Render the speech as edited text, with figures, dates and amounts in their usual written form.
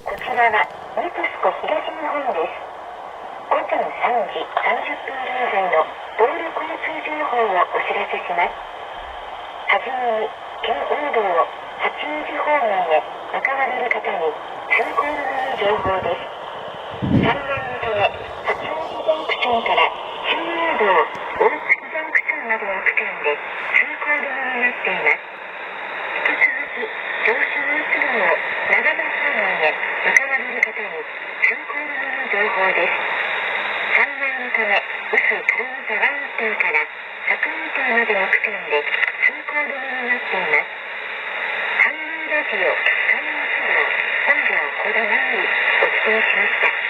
こちらはネクスコ東日本です。午前3時30分現在の道路交通情報をお知らせします。はじめに、県央道を八王子方面へ向かわれる方に通行止めの情報です。3番のため、八王子ジャンクションから中央道大月ジャンクションまでの区間で通行止めになっています。引き続き、上州越後を長野方面へ向かわれる方に通行止めの情報です。3番のため、臼軽井沢インターから佐久インターまでの区間で通行止めになっています。阪南ラジオ関越道本庄小田よりお伝えしました。